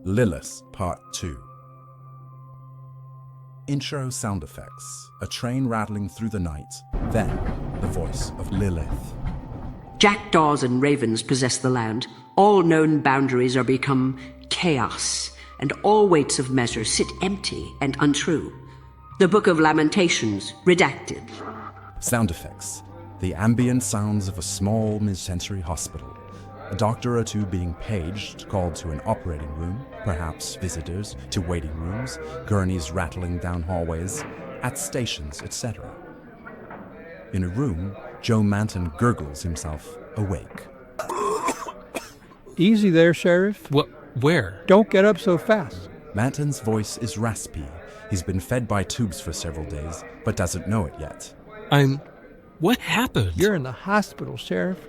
Liith, Part 2. Intro sound effects. A train rattling through the night. Then, the voice of Lilith. Jackdaws and ravens possess the land. All known boundaries are become chaos, and all weights of measure sit empty and untrue. The Book of Lamentations, redacted. Sound effects. The ambient sounds of a small mid-century hospital. A doctor or two being paged, called to an operating room, perhaps visitors to waiting rooms, gurneys rattling down hallways, at stations, etc. In a room, Joe Manton gurgles himself awake. Easy there, Sheriff. Where? Don't get up so fast. Manton's voice is raspy. He's been fed by tubes for several days, but doesn't know it yet. What happened? You're in the hospital, Sheriff.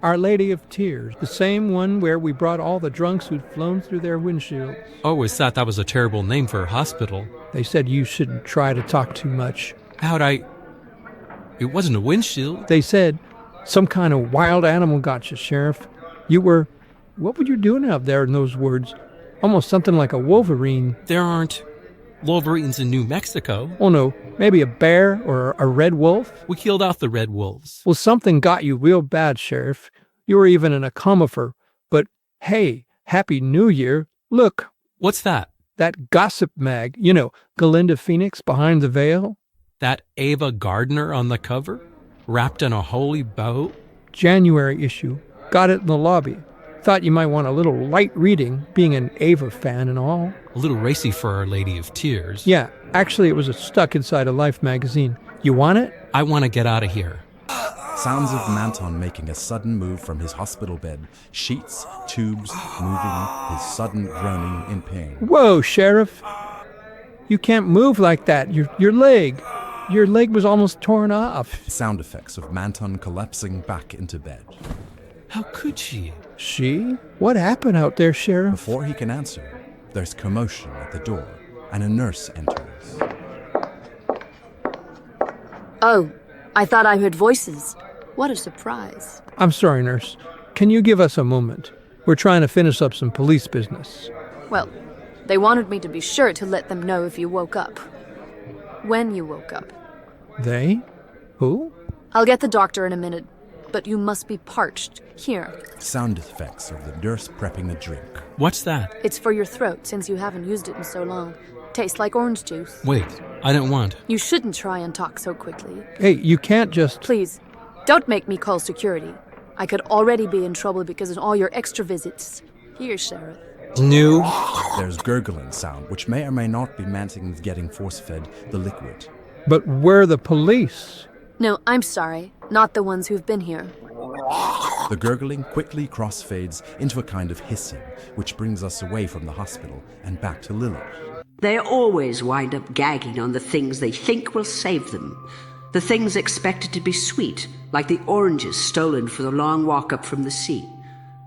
Our Lady of Tears, the same one where we brought all the drunks who'd flown through their windshields. Always thought that was a terrible name for a hospital. They said you shouldn't try to talk too much. It wasn't a windshield. They said some kind of wild animal got you, Sheriff. What were you doing out there in those woods? Almost something like a wolverine. There aren't wolverines in New Mexico. Oh no, maybe a bear or a red wolf? We killed off the red wolves. Well, something got you real bad, Sheriff. You were even in a coma for, but hey, Happy New Year. Look. What's that? That gossip mag. You know, Galinda Phoenix behind the veil. That Ava Gardner on the cover? Wrapped in a holy bow? January issue. Got it in the lobby. Thought you might want a little light reading, being an Ava fan and all. A little racy for Our Lady of Tears. Yeah, actually it was stuck inside a Life magazine. You want it? I want to get out of here. Sounds of Manton making a sudden move from his hospital bed. Sheets, tubes, moving, his sudden groaning in pain. Whoa, Sheriff. You can't move like that. Your leg was almost torn off. Sound effects of Manton collapsing back into bed. How could she? She? What happened out there, Sheriff? Before he can answer, there's commotion at the door, and a nurse enters. Oh, I thought I heard voices. What a surprise. I'm sorry, nurse. Can you give us a moment? We're trying to finish up some police business. Well, they wanted me to be sure to let them know if you woke up. When you woke up. They? Who? I'll get the doctor in a minute, but you must be parched. Here. Sound effects of the nurse prepping a drink. What's that? It's for your throat, since you haven't used it in so long. Tastes like orange juice. Wait, I don't want. You shouldn't try and talk so quickly. Hey, you can't just... Please, don't make me call security. I could already be in trouble because of all your extra visits. Here, Sheriff. No. There's gurgling sound, which may or may not be Manton getting force-fed the liquid. But we're the police. No, I'm sorry. Not the ones who've been here. The gurgling quickly crossfades into a kind of hissing, which brings us away from the hospital and back to Lilith. They always wind up gagging on the things they think will save them. The things expected to be sweet, like the oranges stolen for the long walk up from the sea.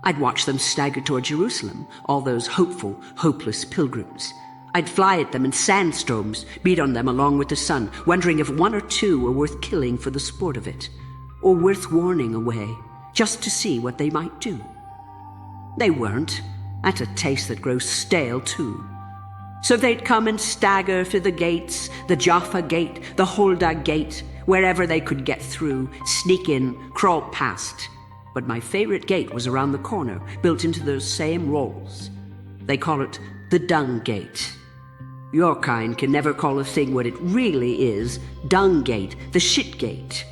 I'd watch them stagger toward Jerusalem, all those hopeful, hopeless pilgrims. I'd fly at them in sandstorms, beat on them along with the sun, wondering if one or two were worth killing for the sport of it, or worth warning away, just to see what they might do. They weren't. That's a taste that grows stale, too. So they'd come and stagger through the gates, the Jaffa Gate, the Huldah Gate, wherever they could get through, sneak in, crawl past. But my favorite gate was around the corner, built into those same walls. They call it the Dung Gate. Your kind can never call a thing what it really is, Dung Gate, the Shit Gate,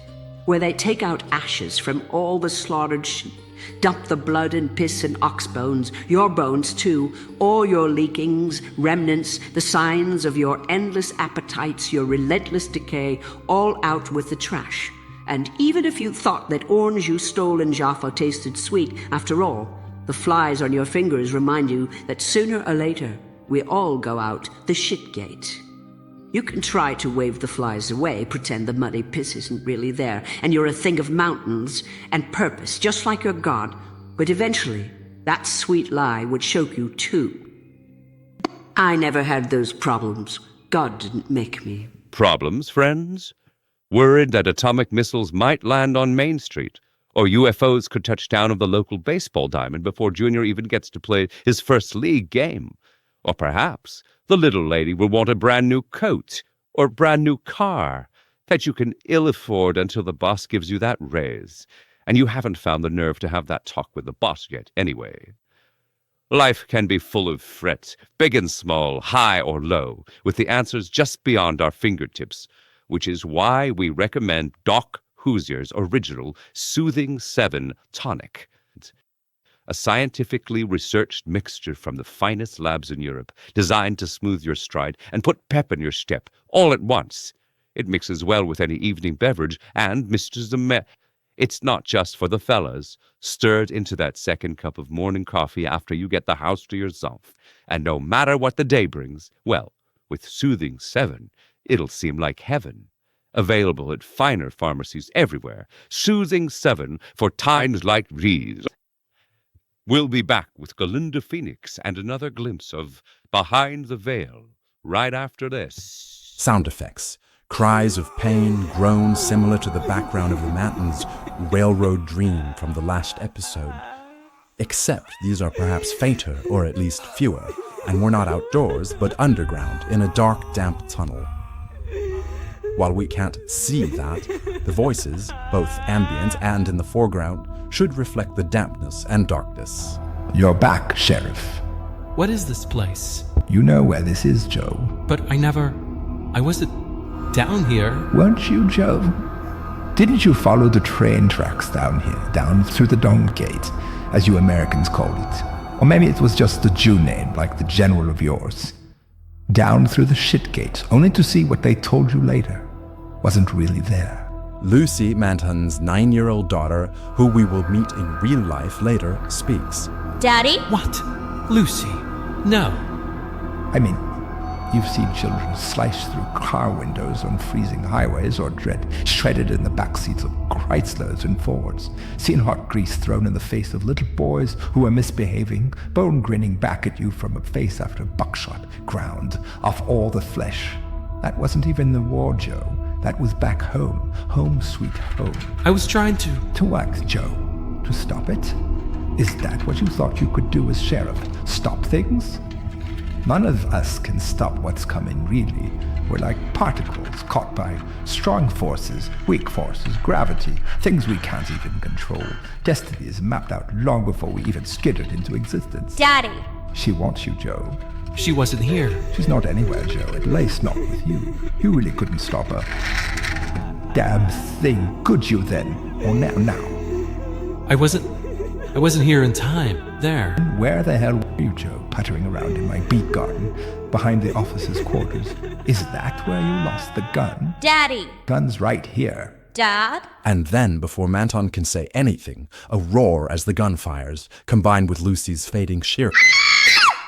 where they take out ashes from all the slaughtered sheep, dump the blood and piss and ox bones, your bones too, all your leakings, remnants, the signs of your endless appetites, your relentless decay, all out with the trash. And even if you thought that orange you stole in Jaffa tasted sweet, after all, the flies on your fingers remind you that sooner or later, we all go out the shit gate. You can try to wave the flies away, pretend the muddy piss isn't really there, and you're a thing of mountains and purpose, just like your God, but eventually, that sweet lie would choke you too. I never had those problems. God didn't make me. Problems, friends? Worried that atomic missiles might land on Main Street, or UFOs could touch down on the local baseball diamond before Junior even gets to play his first league game. Or perhaps the little lady will want a brand new coat or brand new car that you can ill afford until the boss gives you that raise. And you haven't found the nerve to have that talk with the boss yet anyway. Life can be full of fret, big and small, high or low, with the answers just beyond our fingertips, which is why we recommend Doc Hoosier's original Soothing 7 tonic. A scientifically researched mixture from the finest labs in Europe, designed to smooth your stride and put pep in your step all at once. It mixes well with any evening beverage, and it's not just for the fellas. Stirred into that second cup of morning coffee after you get the house to yourself. And no matter what the day brings, well, with Soothing 7, it'll seem like heaven. Available at finer pharmacies everywhere. Soothing 7 for times like these. We'll be back with Galinda Phoenix and another glimpse of Behind the Veil right after this. Sound effects. Cries of pain, groans similar to the background of the Manton's railroad dream from the last episode. Except these are perhaps fainter, or at least fewer, and we're not outdoors, but underground, in a dark, damp tunnel. While we can't see that, the voices, both ambient and in the foreground, should reflect the dampness and darkness. You're back, Sheriff. What is this place? You know where this is, Joe. But I wasn't down here. Weren't you, Joe? Didn't you follow the train tracks down here, down through the Dung Gate, as you Americans called it? Or maybe it was just the Jew name, like the general of yours. Down through the shit gate, only to see what they told you later wasn't really there. Lucy Manton's 9-year-old daughter, who we will meet in real life later, speaks. Daddy? What? Lucy? No. I mean, you've seen children sliced through car windows on freezing highways or shredded in the backseats of Chryslers and Fords. Seen hot grease thrown in the face of little boys who are misbehaving, bone grinning back at you from a face after buckshot ground off all the flesh. That wasn't even the war, Joe. That was back home. Home sweet home. I was trying to... To what, Joe? To stop it? Is that what you thought you could do as sheriff? Stop things? None of us can stop what's coming, really. We're like particles caught by strong forces, weak forces, gravity, things we can't even control. Destiny is mapped out long before we even skittered into existence. Daddy! She wants you, Joe. She wasn't here. She's not anywhere, Joe, at least not with you. You really couldn't stop her. Damn thing, could you then? Or now? I wasn't here in time. There. Where the hell were you, Joe, puttering around in my beet garden behind the officer's quarters? Is that where you lost the gun? Daddy! Gun's right here. Dad? And then, before Manton can say anything, a roar as the gun fires, combined with Lucy's fading sheer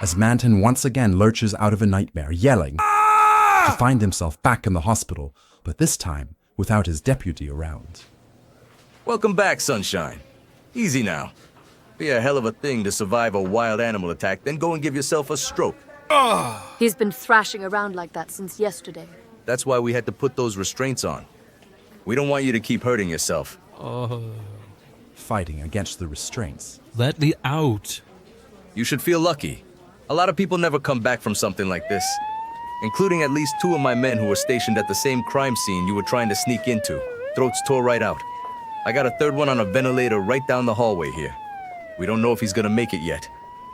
as Manton once again lurches out of a nightmare, yelling, to find himself back in the hospital, but this time without his deputy around. Welcome back, Sunshine. Easy now. Be a hell of a thing to survive a wild animal attack, then go and give yourself a stroke. He's been thrashing around like that since yesterday. That's why we had to put those restraints on. We don't want you to keep hurting yourself. Fighting against the restraints. Let me out. You should feel lucky. A lot of people never come back from something like this, including at least 2 of my men who were stationed at the same crime scene you were trying to sneak into. Throats tore right out. I got a 3rd one on a ventilator right down the hallway here. We don't know if he's gonna make it yet.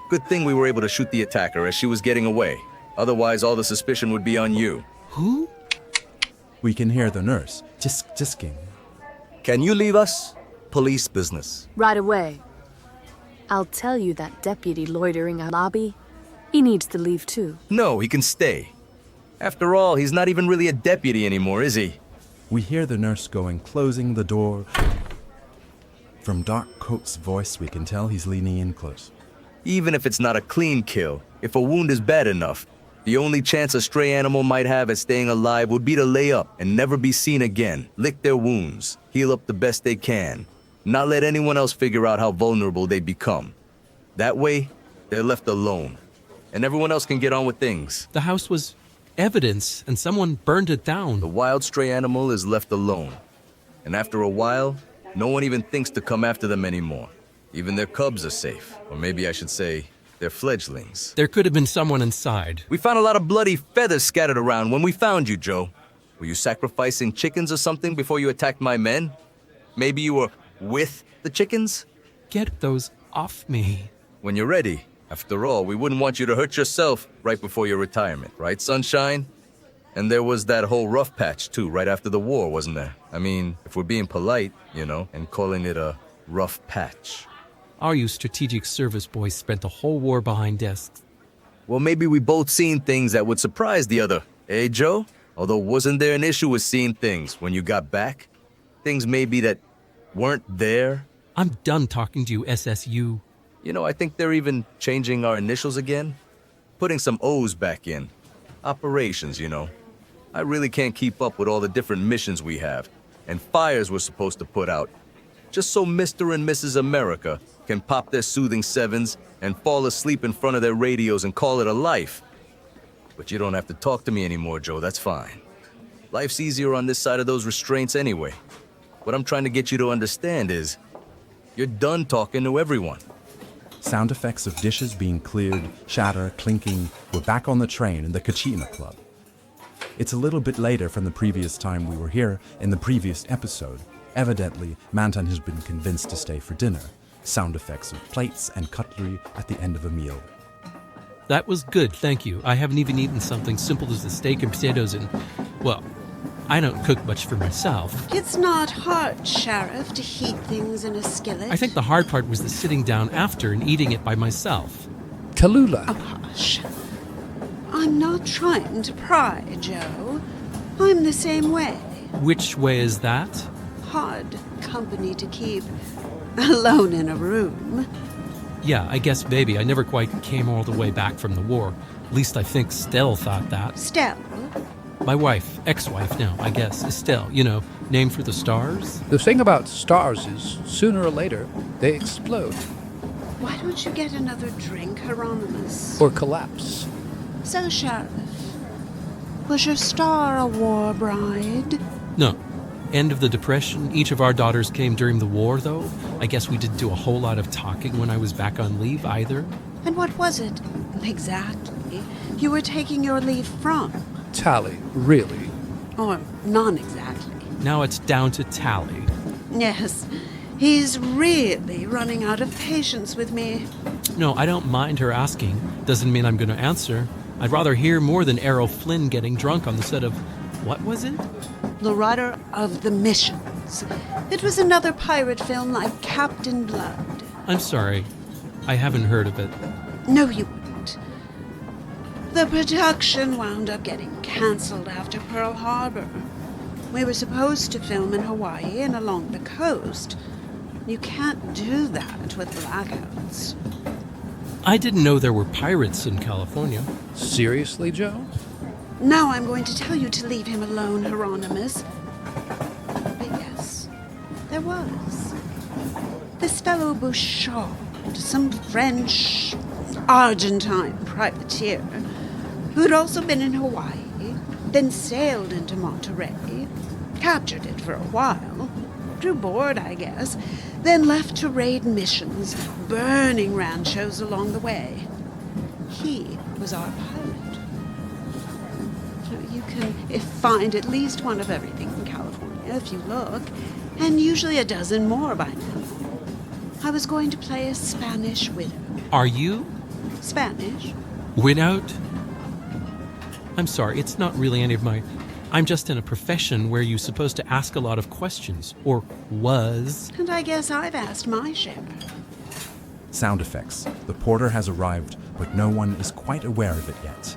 Good thing we were able to shoot the attacker as she was getting away. Otherwise, all the suspicion would be on you. Who? We can hear the nurse tisking. Can you leave us? Police business. Right away. I'll tell you that deputy loitering at lobby. He needs to leave too. No, he can stay. After all, he's not even really a deputy anymore, is he? We hear the nurse going, closing the door. From Doc Coates' voice, we can tell he's leaning in close. Even if it's not a clean kill, if a wound is bad enough, the only chance a stray animal might have at staying alive would be to lay up and never be seen again, lick their wounds, heal up the best they can, not let anyone else figure out how vulnerable they become. That way, they're left alone, and everyone else can get on with things. The house was evidence, and someone burned it down. The wild stray animal is left alone, and after a while, no one even thinks to come after them anymore. Even their cubs are safe, or maybe I should say, They're fledglings. There could have been someone inside. We found a lot of bloody feathers scattered around when we found you, Joe. Were you sacrificing chickens or something before you attacked my men? Maybe you were with the chickens? Get those off me. When you're ready. After all, we wouldn't want you to hurt yourself right before your retirement, right, Sunshine? And there was that whole rough patch, too, right after the war, wasn't there? I mean, if we're being polite, you know, and calling it a rough patch. All you strategic service boys spent the whole war behind desks. Well, maybe we both seen things that would surprise the other. Eh, Joe? Although wasn't there an issue with seeing things when you got back? Things maybe that weren't there? I'm done talking to you, SSU. You know, I think they're even changing our initials again. Putting some O's back in. Operations, you know. I really can't keep up with all the different missions we have. And fires we're supposed to put out. Just so Mr. and Mrs. America can pop their soothing sevens and fall asleep in front of their radios and call it a life. But you don't have to talk to me anymore, Joe, that's fine. Life's easier on this side of those restraints anyway. What I'm trying to get you to understand is, you're done talking to everyone. Sound effects of dishes being cleared, shatter, clinking, were back on the train in the Kachina Club. It's a little bit later from the previous time we were here in the previous episode. Evidently, Manton has been convinced to stay for dinner. Sound effects of plates and cutlery at the end of a meal. That was good, thank you. I haven't even eaten something simple as a steak and potatoes and, well, I don't cook much for myself. It's not hard, Sheriff, to heat things in a skillet. I think the hard part was the sitting down after and eating it by myself. Tallulah. Oh, hush. I'm not trying to pry, Joe. I'm the same way. Which way is that? Hard company to keep alone in a room. Yeah, I guess maybe. I never quite came all the way back from the war. At least I think Stell thought that. Stell? My wife, ex-wife now, I guess, Estelle, you know, named for the stars. The thing about stars is, sooner or later, they explode. Why don't you get another drink, Hieronymus? Or collapse. So, Sheriff, was your star a war bride? No. End of the Depression. Each of our daughters came during the war, though. I guess we didn't do a whole lot of talking when I was back on leave, either. And what was it, exactly, you were taking your leave from? Tally, really? Or non-exactly. Now it's down to Tally. Yes, he's really running out of patience with me. No, I don't mind her asking. Doesn't mean I'm going to answer. I'd rather hear more than Errol Flynn getting drunk on the set of... What was it? The rudder of the missions. It was another pirate film like Captain Blood. I'm sorry. I haven't heard of it. No, you wouldn't. The production wound up getting cancelled after Pearl Harbor. We were supposed to film in Hawaii and along the coast. You can't do that with blackouts. I didn't know there were pirates in California. Seriously, Joe? Now I'm going to tell you to leave him alone, Hieronymus. But yes, there was. This fellow Bouchard, some French, Argentine privateer, who'd also been in Hawaii, then sailed into Monterey, captured it for a while, grew bored, I guess, then left to raid missions, burning ranchos along the way. He was our pilot. You can find at least one of everything in California if you look, and usually a dozen more by now. I was going to play a Spanish widow. Are you? Spanish? Widowed? I'm sorry, it's not really any of my... I'm just in a profession where you're supposed to ask a lot of questions, or was. And I guess I've asked my share. Sound effects. The porter has arrived, but no one is quite aware of it yet.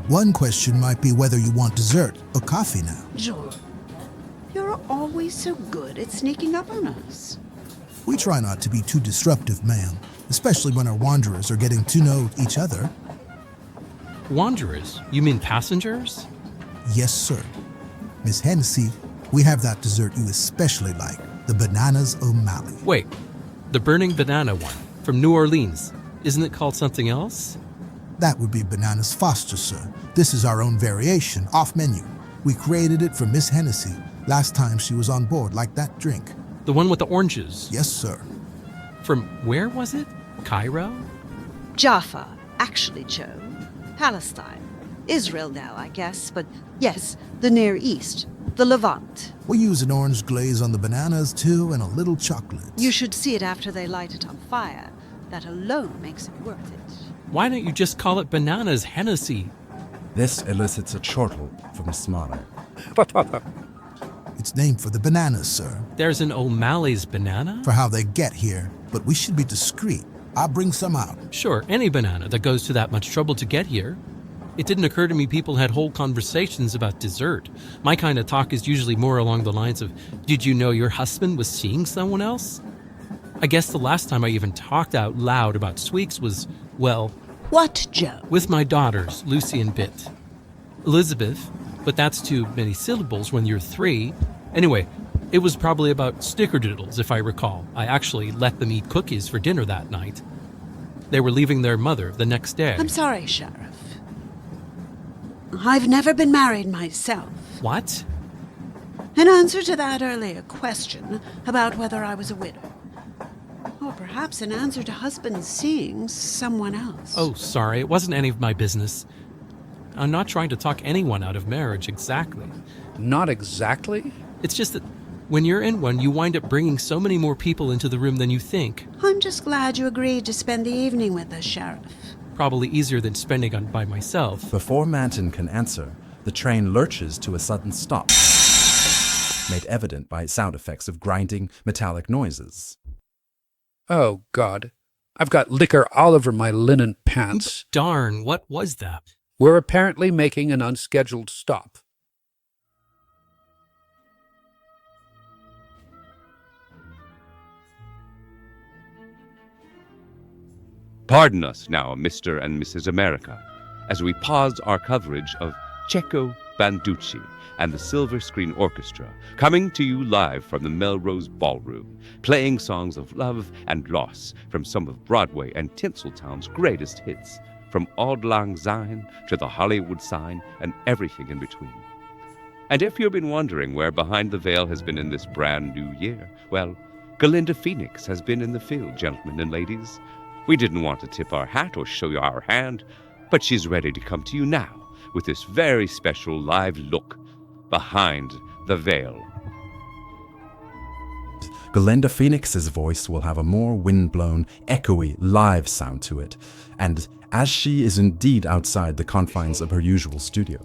One question might be whether you want dessert or coffee now. George, you're always so good at sneaking up on us. We try not to be too disruptive, ma'am, especially when our wanderers are getting to know each other. Wanderers? You mean passengers? Yes, sir. Miss Hennessy, we have that dessert you especially like, the Bananas O'Malley. Wait, the burning banana one, from New Orleans. Isn't it called something else? That would be Bananas Foster, sir. This is our own variation, off menu. We created it for Miss Hennessy last time she was on board, like that drink. The one with the oranges? Yes, sir. From where was it? Cairo? Jaffa, actually, Joe. Palestine. Israel now, I guess, but yes, the Near East. The Levant. We use an orange glaze on the bananas, too, and a little chocolate. You should see it after they light it on fire. That alone makes it worth it. Why don't you just call it bananas Hennessy? This elicits a chortle from Smara. It's named for the bananas, sir. There's an O'Malley's banana? For how they get here, but we should be discreet. I'll bring some out. Sure, any banana that goes to that much trouble to get here. It didn't occur to me people had whole conversations about dessert. My kind of talk is usually more along the lines of, did you know your husband was seeing someone else? I guess the last time I even talked out loud about sweets was, well... What, Joe? With my daughters, Lucy and Bit. Elizabeth, but that's too many syllables when you're 3. Anyway, it was probably about snickerdoodles, if I recall. I actually let them eat cookies for dinner that night. They were leaving their mother the next day. I'm sorry, Sheriff. I've never been married myself. What? In answer to that earlier question about whether I was a widow. Or perhaps in answer to husband seeing someone else. Oh, sorry, it wasn't any of my business. I'm not trying to talk anyone out of marriage exactly. Not exactly? It's just that when you're in one, you wind up bringing so many more people into the room than you think. I'm just glad you agreed to spend the evening with us, Sheriff. Probably easier than spending on by myself. Before Manton can answer, the train lurches to a sudden stop, made evident by sound effects of grinding metallic noises. Oh, God. I've got liquor all over my linen pants. Darn, what was that? We're apparently making an unscheduled stop. Pardon us now, Mr. and Mrs. America, as we pause our coverage of Cecco Banducci and the Silver Screen Orchestra, coming to you live from the Melrose Ballroom, playing songs of love and loss from some of Broadway and Tinseltown's greatest hits, from Auld Lang Syne to the Hollywood Sign and everything in between. And if you've been wondering where Behind the Veil has been in this brand new year, well, Galinda Phoenix has been in the field, gentlemen and ladies. We didn't want to tip our hat or show you our hand, but she's ready to come to you now with this very special live look behind the veil. Galinda Phoenix's voice will have a more wind-blown, echoey, live sound to it, and as she is indeed outside the confines of her usual studio.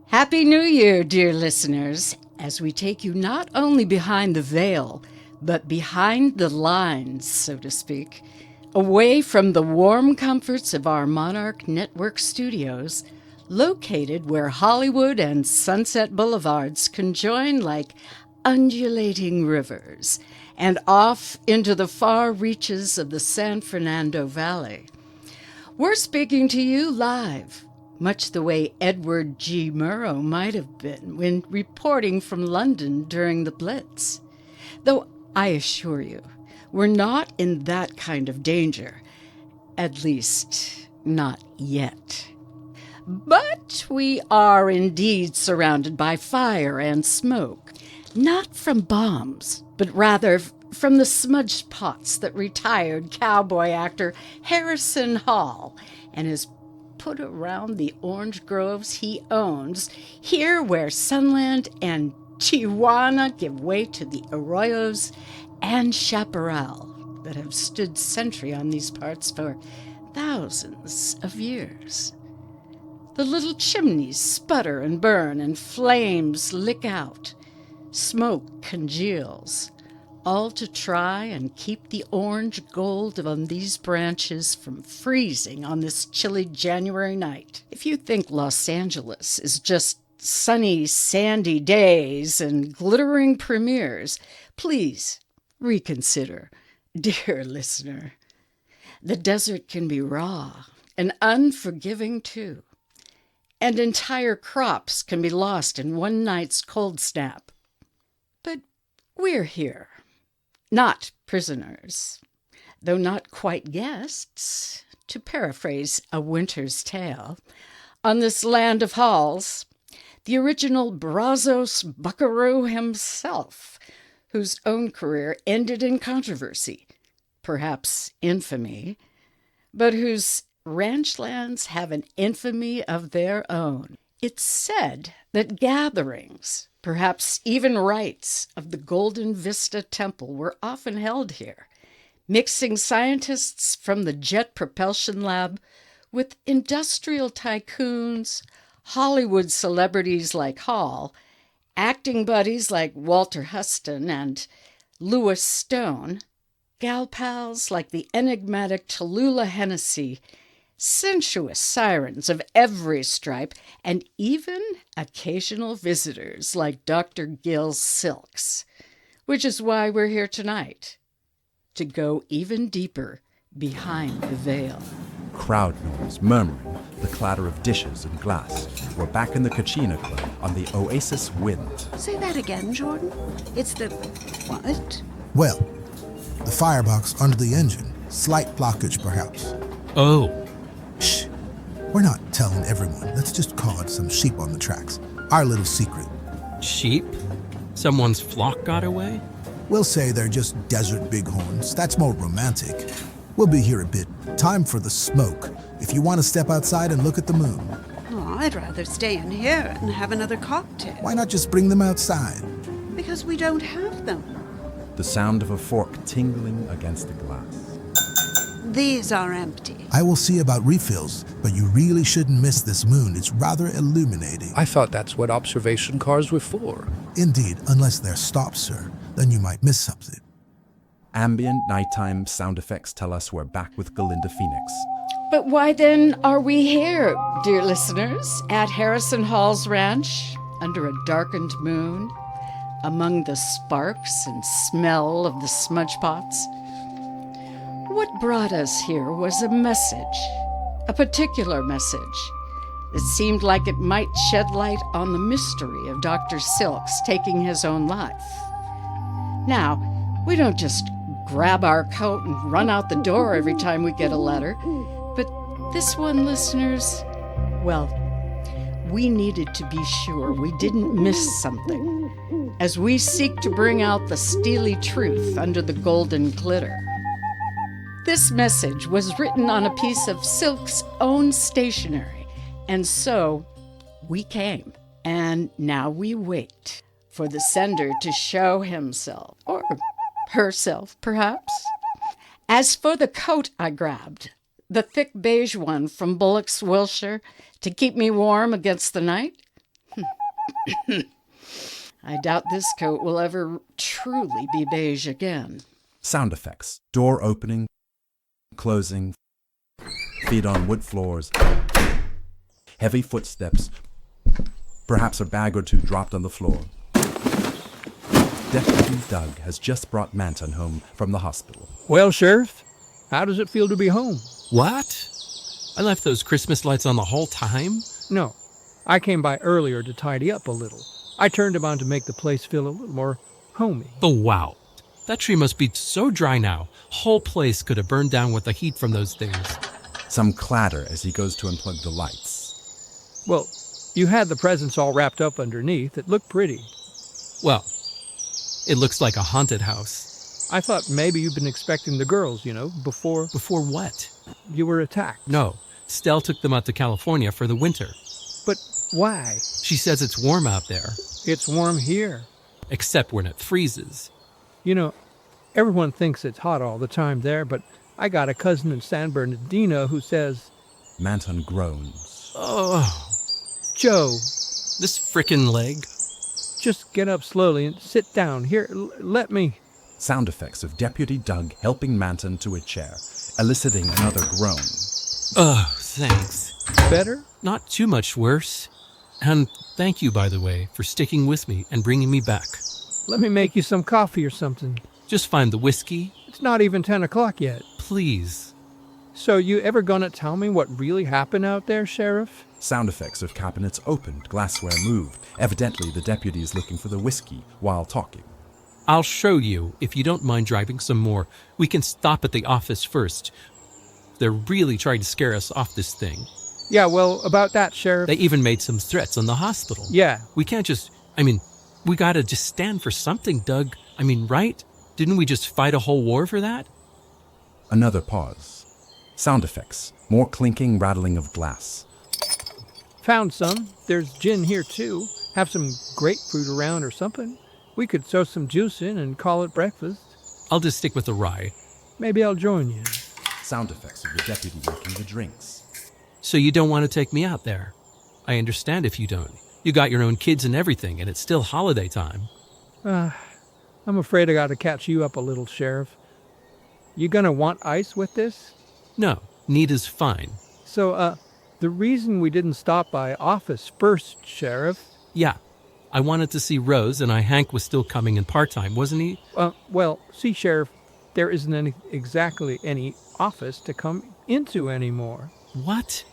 Happy New Year, dear listeners, as we take you not only behind the veil, but behind the lines, so to speak, away from the warm comforts of our Monarch Network studios, located where Hollywood and Sunset Boulevards conjoin like undulating rivers, and off into the far reaches of the San Fernando Valley. We're speaking to you live, much the way Edward G. Murrow might have been when reporting from London during the Blitz. Though I assure you, we're not in that kind of danger, at least not yet. But we are indeed surrounded by fire and smoke, not from bombs, but rather from the smudged pots that retired cowboy actor Harrison Hall and his put around the orange groves he owns, here where Sunland and Tijuana give way to the arroyos and chaparral that have stood sentry on these parts for thousands of years. The little chimneys sputter and burn, and flames lick out. Smoke congeals, all to try and keep the orange gold on these branches from freezing on this chilly January night. If you think Los Angeles is just sunny, sandy days and glittering premieres, please reconsider, dear listener. The desert can be raw and unforgiving too, and entire crops can be lost in one night's cold snap. But we're here, not prisoners, though not quite guests, to paraphrase A Winter's Tale, on this land of halls, the original Brazos buckaroo himself, whose own career ended in controversy, perhaps infamy, but whose ranch lands have an infamy of their own. It's said that gatherings, perhaps even rites, of the Golden Vista Temple were often held here, mixing scientists from the Jet Propulsion Lab with industrial tycoons, Hollywood celebrities like Hall, acting buddies like Walter Huston and Louis Stone, gal pals like the enigmatic Tallulah Hennessy, sensuous sirens of every stripe, and even occasional visitors like Dr. Gill Silks, which is why we're here tonight, to go even deeper behind the veil. Crowd noise, murmuring, the clatter of dishes and glass. We're back in the Kachina Club on the Oasis Wind. Say that again, Jordan. It's the... what? Well, the firebox under the engine. Slight blockage, perhaps. Oh. Shh. We're not telling everyone. Let's just call it some sheep on the tracks. Our little secret. Sheep? Someone's flock got away? We'll say they're just desert bighorns. That's more romantic. We'll be here a bit. Time for the smoke. If you want to step outside and look at the moon. Oh, I'd rather stay in here and have another cocktail. Why not just bring them outside? Because we don't have them. The sound of a fork tingling against the glass. These are empty. I will see about refills, but you really shouldn't miss this moon. It's rather illuminating. I thought that's what observation cars were for. Indeed, unless they're stopped, sir. Then you might miss something. Ambient nighttime sound effects tell us we're back with Galinda Phoenix. But why then are we here, dear listeners, at Harrison Hall's ranch, under a darkened moon, among the sparks and smell of the smudge pots? What brought us here was a message, a particular message that seemed like it might shed light on the mystery of Dr. Silks taking his own life. Now, we don't just grab our coat and run out the door every time we get a letter, but this one, listeners, well, we needed to be sure we didn't miss something as we seek to bring out the steely truth under the golden glitter. This message was written on a piece of Silk's own stationery, and so we came, and now we wait for the sender to show himself, or herself, perhaps. As for the coat I grabbed, the thick beige one from Bullock's Wilshire, to keep me warm against the night, I doubt this coat will ever truly be beige again. Sound effects. Door opening, closing, feet on wood floors, heavy footsteps, perhaps a bag or two dropped on the floor. Deputy Doug has just brought Manton home from the hospital. Well, Sheriff, how does it feel to be home? What? I left those Christmas lights on the whole time? No, I came by earlier to tidy up a little. I turned them on to make the place feel a little more homey. Oh, wow. That tree must be so dry now. Whole place could have burned down with the heat from those things. Some clatter as he goes to unplug the lights. Well, you had the presents all wrapped up underneath. It looked pretty. Well, it looks like a haunted house. I thought maybe you'd been expecting the girls, before... Before what? You were attacked. No, Stell took them out to California for the winter. But why? She says it's warm out there. It's warm here. Except when it freezes. Everyone thinks it's hot all the time there, but I got a cousin in San Bernardino who says... Manton groans. Oh. Joe. This frickin' leg. Just get up slowly and sit down. Here, let me... Sound effects of Deputy Doug helping Manton to a chair, eliciting another groan. Oh, thanks. Better? Not too much worse. And thank you, by the way, for sticking with me and bringing me back. Let me make you some coffee or something. Just find the whiskey. It's not even 10 o'clock yet. Please. So you ever gonna tell me what really happened out there, Sheriff? Sound effects of cabinets opened, glassware moved. Evidently, the deputy is looking for the whiskey while talking. I'll show you if you don't mind driving some more. We can stop at the office first. They're really trying to scare us off this thing. Yeah, well, about that, Sheriff. They even made some threats on the hospital. Yeah. We can't just... we gotta just stand for something, Doug. Right? Didn't we just fight a whole war for that? Another pause. Sound effects. More clinking, rattling of glass. Found some. There's gin here, too. Have some grapefruit around or something. We could throw some juice in and call it breakfast. I'll just stick with the rye. Maybe I'll join you. Sound effects of the deputy making the drinks. So you don't want to take me out there? I understand if you don't. You got your own kids and everything, and it's still holiday time. I'm afraid I gotta catch you up a little, Sheriff. You gonna want ice with this? No, neat is fine. So, the reason we didn't stop by office first, Sheriff... Yeah, I wanted to see Rose, and Hank was still coming in part-time, wasn't he? Well, see, Sheriff, there isn't exactly any office to come into anymore. What?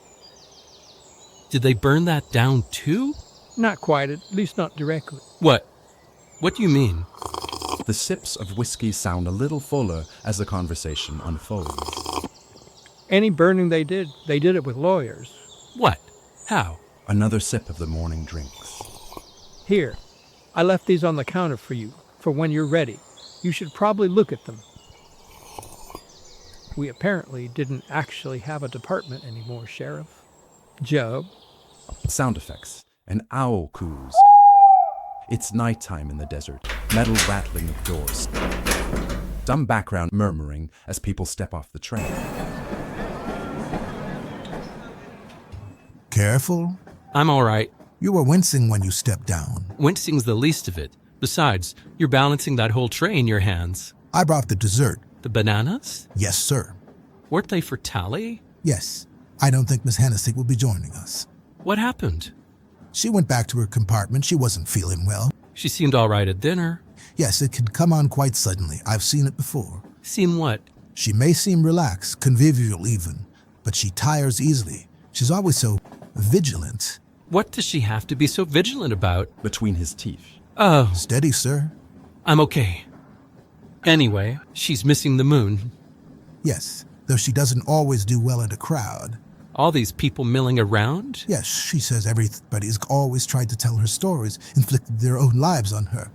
Did they burn that down too? Not quite, at least not directly. What? What do you mean? The sips of whiskey sound a little fuller as the conversation unfolds. Any burning they did it with lawyers. What? How? Another sip of the morning drinks. Here, I left these on the counter for you, for when you're ready. You should probably look at them. We apparently didn't actually have a department anymore, Sheriff. Joe? Sound effects. An owl coos. It's nighttime in the desert. Metal rattling of doors. Some background murmuring as people step off the train. Careful. I'm all right. You were wincing when you stepped down. Wincing's the least of it. Besides, you're balancing that whole tray in your hands. I brought the dessert. The bananas? Yes, sir. Weren't they for Tally? Yes. I don't think Miss Hennessy will be joining us. What happened? She went back to her compartment. She wasn't feeling well. She seemed all right at dinner. Yes, it can come on quite suddenly. I've seen it before. Seen what? She may seem relaxed, convivial even, but she tires easily. She's always so vigilant. What does she have to be so vigilant about? Between his teeth. Oh. Steady, sir. I'm okay. Anyway, she's missing the moon. Yes, though she doesn't always do well in a crowd. All these people milling around? Yes, she says everybody's always tried to tell her stories, inflicted their own lives on her.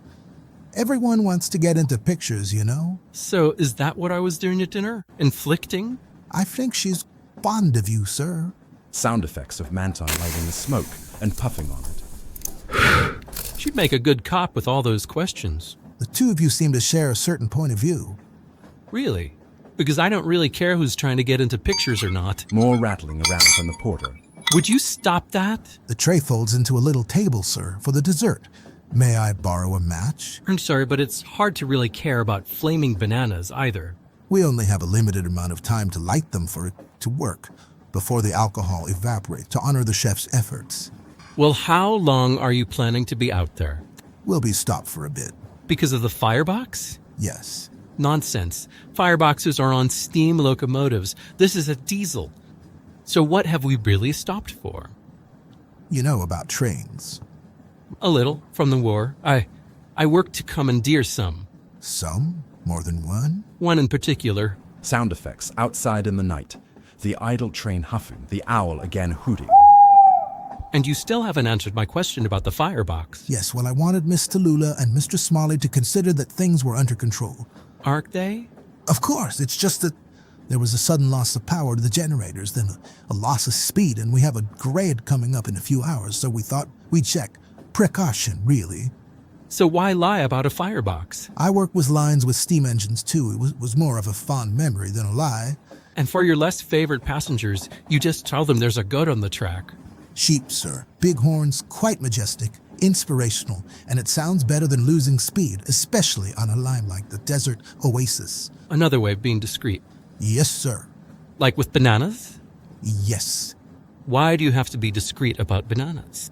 Everyone wants to get into pictures, you know? So is that what I was doing at dinner? Inflicting? I think she's fond of you, sir. Sound effects of Manton lighting the smoke and puffing on it. She'd make a good cop with all those questions. The two of you seem to share a certain point of view. Really? Because I don't really care who's trying to get into pictures or not. More rattling around from the porter. Would you stop that? The tray folds into a little table, sir, for the dessert. May I borrow a match? I'm sorry, but it's hard to really care about flaming bananas either. We only have a limited amount of time to light them for it to work, before the alcohol evaporates, to honor the chef's efforts. Well, how long are you planning to be out there? We'll be stopped for a bit. Because of the firebox? Yes. Nonsense. Fireboxes are on steam locomotives. This is a diesel. So what have we really stopped for? You know about trains. A little, from the war. I worked to commandeer some. Some? More than one? One in particular. Sound effects outside in the night. The idle train huffing, the owl again hooting. And you still haven't answered my question about the firebox. Yes, well, I wanted Miss Tallulah and Mr. Smalley to consider that things were under control. Aren't they? Of course, it's just that there was a sudden loss of power to the generators, then a loss of speed, and we have a grade coming up in a few hours, so we thought we'd check. Precaution, really. So why lie about a firebox? I work with lines with steam engines, too. It was more of a fond memory than a lie. And for your less favored passengers, you just tell them there's a goat on the track. Sheep, sir. Big horns, quite majestic, inspirational, and it sounds better than losing speed, especially on a line like the desert oasis. Another way of being discreet. Yes, sir. Like with bananas? Yes. Why do you have to be discreet about bananas?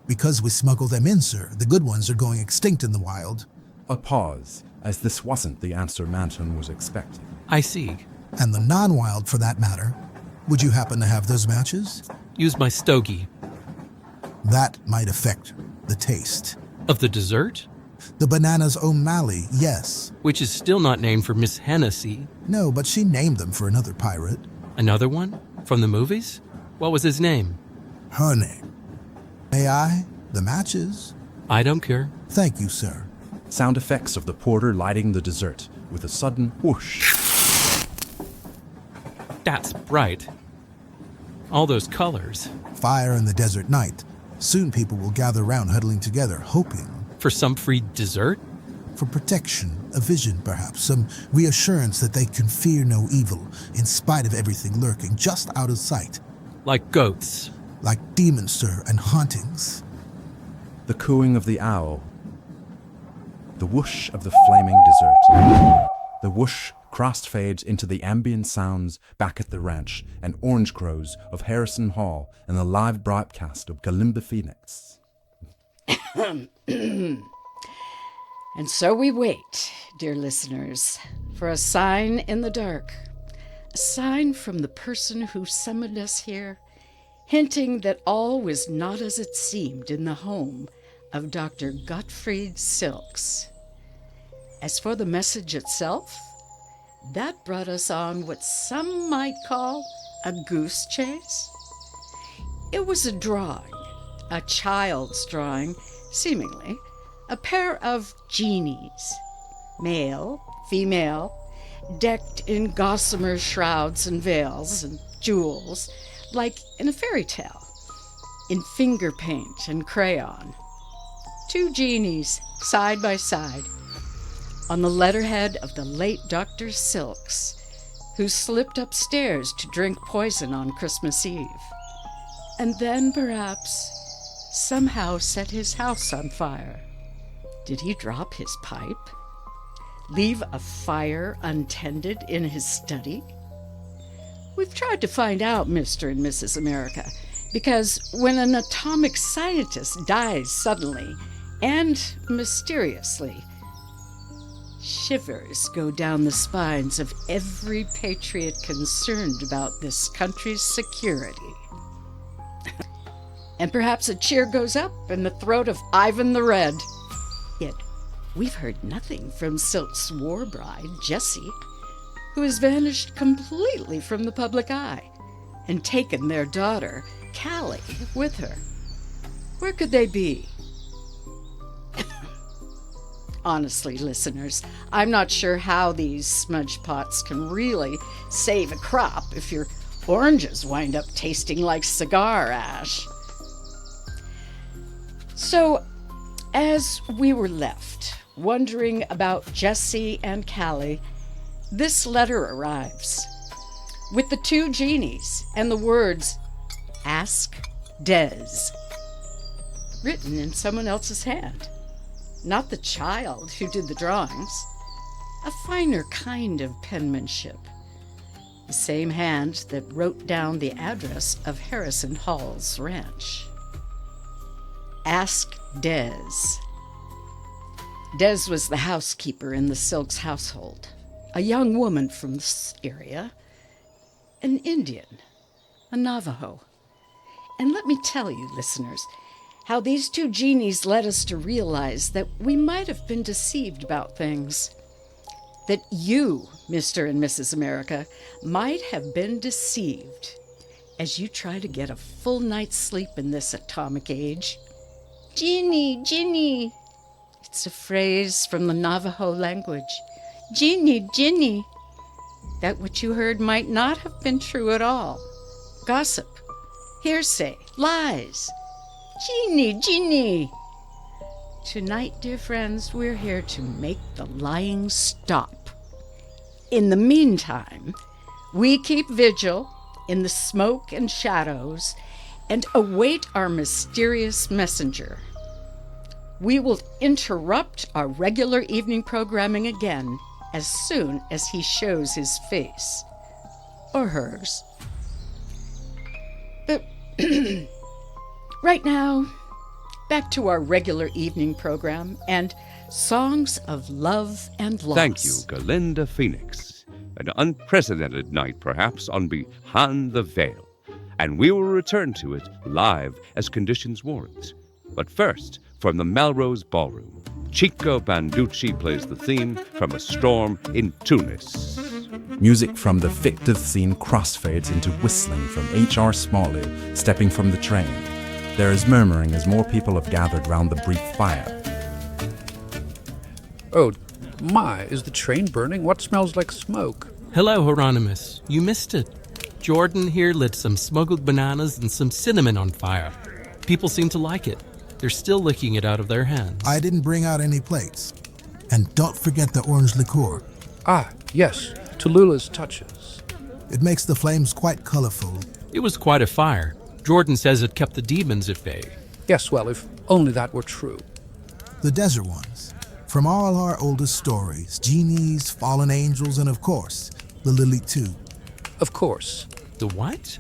Because we smuggle them in, sir. The good ones are going extinct in the wild. A pause, as this wasn't the answer Manton was expecting. I see. And the non-wild, for that matter. Would you happen to have those matches? Use my stogie. That might affect the taste. Of the dessert? The banana's O'Malley, yes. Which is still not named for Miss Hennessy. No, but she named them for another pirate. Another one? From the movies? What was his name? Her name. May I? The matches? I don't care. Thank you, sir. Sound effects of the porter lighting the dessert with a sudden whoosh. That's bright. All those colors. Fire in the desert night. Soon people will gather around huddling together, hoping. For some free dessert? For protection, a vision perhaps, some reassurance that they can fear no evil, in spite of everything lurking just out of sight. Like goats. Like demons, sir, and hauntings. The cooing of the owl. The whoosh of the flaming dessert. The whoosh cross-fades into the ambient sounds back at the ranch and orange crows of Harrison Hall and the live broadcast of Galimba Phoenix. And so we wait, dear listeners, for a sign in the dark. A sign from the person who summoned us here, hinting that all was not as it seemed in the home of Dr. Gottfried Silks. As for the message itself, that brought us on what some might call a goose chase. It was a drawing, a child's drawing, seemingly, a pair of genies, male, female, decked in gossamer shrouds and veils and jewels, like in a fairy tale, in finger paint and crayon. Two genies, side by side, on the letterhead of the late Dr. Silks, who slipped upstairs to drink poison on Christmas Eve, and then perhaps somehow set his house on fire. Did he drop his pipe? Leave a fire untended in his study? We've tried to find out, Mr. and Mrs. America, because when an atomic scientist dies suddenly and mysteriously, shivers go down the spines of every patriot concerned about this country's security. And perhaps a cheer goes up in the throat of Ivan the Red. Yet we've heard nothing from Silk's war bride, Jessie, who has vanished completely from the public eye and taken their daughter, Callie, with her. Where could they be? Honestly, listeners, I'm not sure how these smudge pots can really save a crop if your oranges wind up tasting like cigar ash. So, as we were left wondering about Jessie and Callie, this letter arrives with the two genies and the words, "Ask Des," written in someone else's hand. Not the child who did the drawings, a finer kind of penmanship. The same hand that wrote down the address of Harrison Hall's ranch. Ask Des. Des was the housekeeper in the Silks household, a young woman from this area, an Indian, a Navajo. And let me tell you, listeners, how these two genies led us to realize that we might have been deceived about things. That you, Mr. and Mrs. America, might have been deceived as you try to get a full night's sleep in this atomic age. Genie, Genie. It's a phrase from the Navajo language. Genie, Genie. That what you heard might not have been true at all. Gossip, hearsay, lies. Genie, Genie. Tonight, dear friends, we're here to make the lying stop. In the meantime, we keep vigil in the smoke and shadows and await our mysterious messenger. We will interrupt our regular evening programming again as soon as he shows his face. Or hers. But right now, back to our regular evening program and Songs of Love and Loss. Thank you, Galinda Phoenix. An unprecedented night, perhaps, on Behind the Veil. And we will return to it live as conditions warrant. But first, from the Melrose Ballroom, Chico Banducci plays the theme from A Storm in Tunis. Music from the fictive scene crossfades into whistling from H.R. Smalley stepping from the train. There is murmuring as more people have gathered round the brief fire. Oh, my, is the train burning? What smells like smoke? Hello, Hieronymus. You missed it. Jordan here lit some smuggled bananas and some cinnamon on fire. People seem to like it. They're still licking it out of their hands. I didn't bring out any plates. And don't forget the orange liqueur. Ah, yes, Tallulah's touches. It makes the flames quite colorful. It was quite a fire. Jordan says it kept the demons at bay. Yes, well, if only that were true. The desert ones. From all our oldest stories, genies, fallen angels, and of course, the Lily Two. Of course. The what?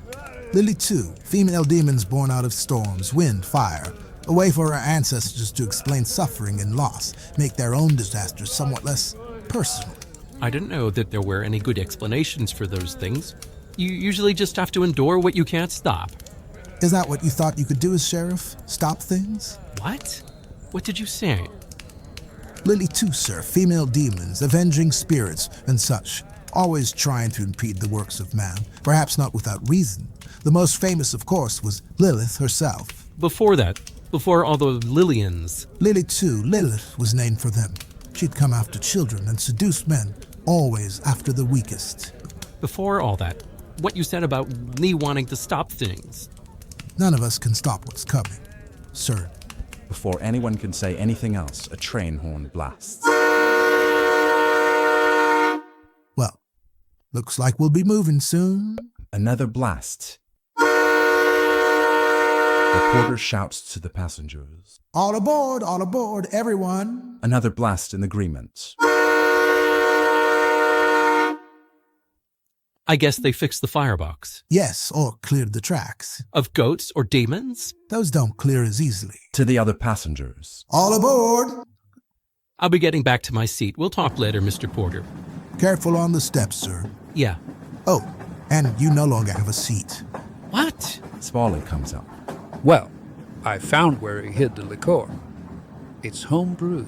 Lily Two, female demons born out of storms, wind, fire. A way for our ancestors to explain suffering and loss, make their own disasters somewhat less personal. I didn't know that there were any good explanations for those things. You usually just have to endure what you can't stop. Is that what you thought you could do as sheriff? Stop things? What? What did you say? Lily Two, sir, female demons, avenging spirits, and such. Always trying to impede the works of man, perhaps not without reason. The most famous, of course, was Lilith herself. Before that, before all the Lillians. Lily Two, Lilith was named for them. She'd come after children and seduce men, always after the weakest. Before all that, what you said about me wanting to stop things. None of us can stop what's coming, sir. Before anyone can say anything else, a train horn blasts. Well, looks like we'll be moving soon. Another blast. The porter shouts to the passengers. All aboard, everyone. Another blast in agreement. I guess they fixed the firebox. Yes, or cleared the tracks. Of goats or demons? Those don't clear as easily. To the other passengers. All aboard. I'll be getting back to my seat. We'll talk later, Mr. Porter. Careful on the steps, sir. Yeah. Oh, and you no longer have a seat. What? Smalley comes up. Well, I found where he hid the liqueur. It's homebrew.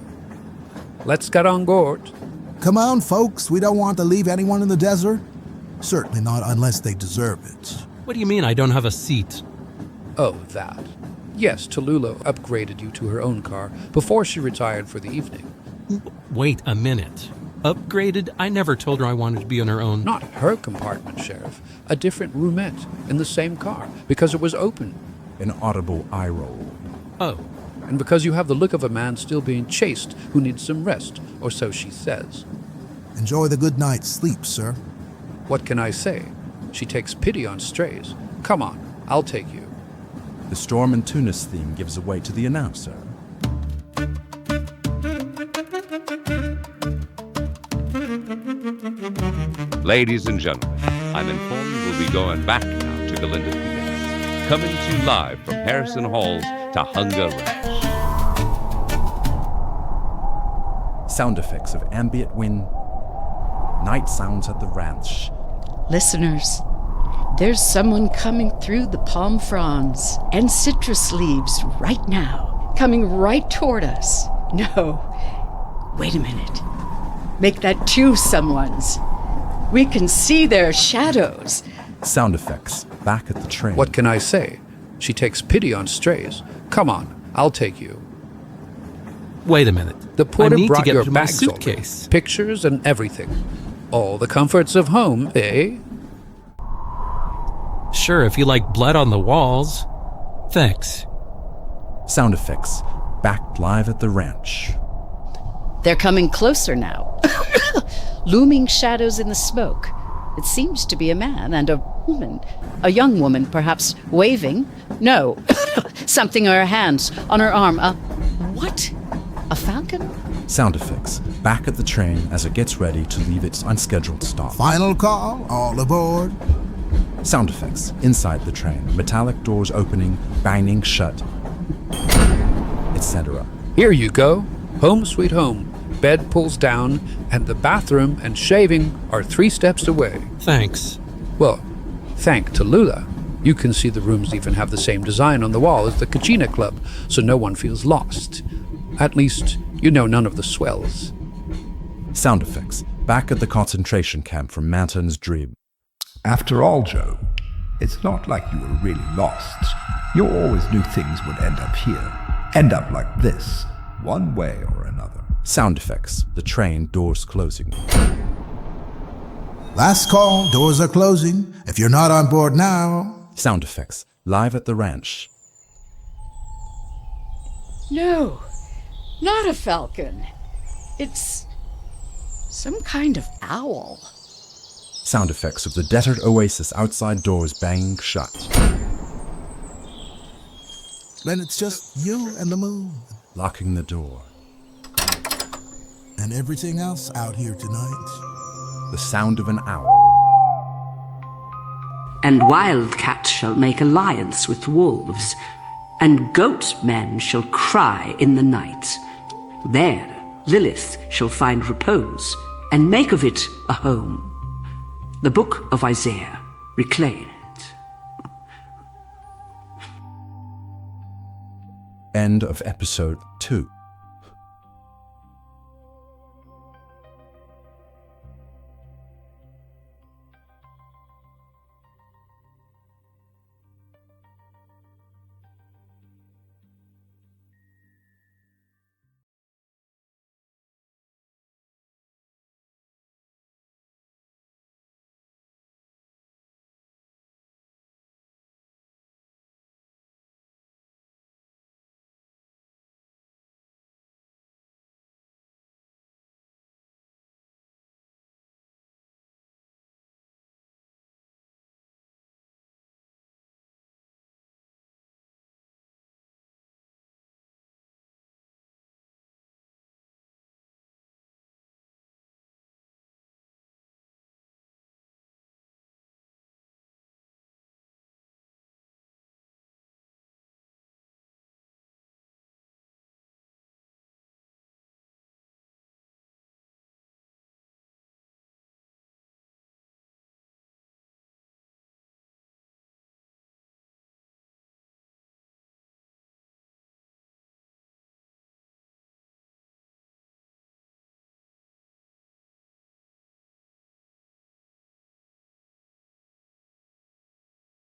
Let's get on board. Come on, folks. We don't want to leave anyone in the desert. Certainly not unless they deserve it. What do you mean I don't have a seat? Oh, that. Yes, Tallulah upgraded you to her own car before she retired for the evening. Wait a minute. Upgraded? I never told her I wanted to be on her own. Not her compartment, Sheriff. A different roomette in the same car, because it was open. An audible eye roll. Oh. And because you have the look of a man still being chased who needs some rest, or so she says. Enjoy the good night's sleep, sir. What can I say? She takes pity on strays. Come on, I'll take you. The Storm and Tunis theme gives away to the announcer. Ladies and gentlemen, I'm informed we'll be going back now to Galinda Phoenix. Coming to you live from Harrison Hall's Tahunga Ranch. Sound effects of ambient wind. Night sounds at the ranch. Listeners, there's someone coming through the palm fronds and citrus leaves right now, coming right toward us. No, wait a minute. Make that two someones. We can see their shadows. Sound effects back at the train. What can I say? She takes pity on strays. Come on, I'll take you. Wait a minute. The porter I need brought to get your to my bags already. suitcase. Pictures and everything. All the comforts of home, eh? Sure, if you like blood on the walls. Thanks. Sound effects back live at the ranch. They're coming closer now. Looming shadows in the smoke. It seems to be a man and a woman. A young woman, perhaps, waving. No, something in her hands, on her arm. What? A falcon? Sound effects back at the train as it gets ready to leave its unscheduled stop. Final call, all aboard. Sound effects inside the train. Metallic doors opening, banging shut, etc. Here you go. Home sweet home. Bed pulls down, and the bathroom and shaving are 3 steps away. Thanks. Well, thank Tallulah. You can see the rooms even have the same design on the wall as the Kachina Club, so no one feels lost. At least, you know none of the swells. Sound effects back at the concentration camp from Manton's Dream. After all, Joe, it's not like you were really lost. You always knew things would end up here. End up like this, one way or another. Sound effects, the train doors closing. Last call, doors are closing. If you're not on board now... Sound effects, live at the ranch. No, not a falcon. It's some kind of owl. Sound effects of the desert oasis outside doors banging shut. Then it's just you and the moon. Locking the door. And everything else out here tonight. The sound of an owl. And wildcats shall make alliance with wolves, and goat men shall cry in the night. There Lilith shall find repose, and make of it a home. The book of Isaiah, reclaim it. End of episode 2.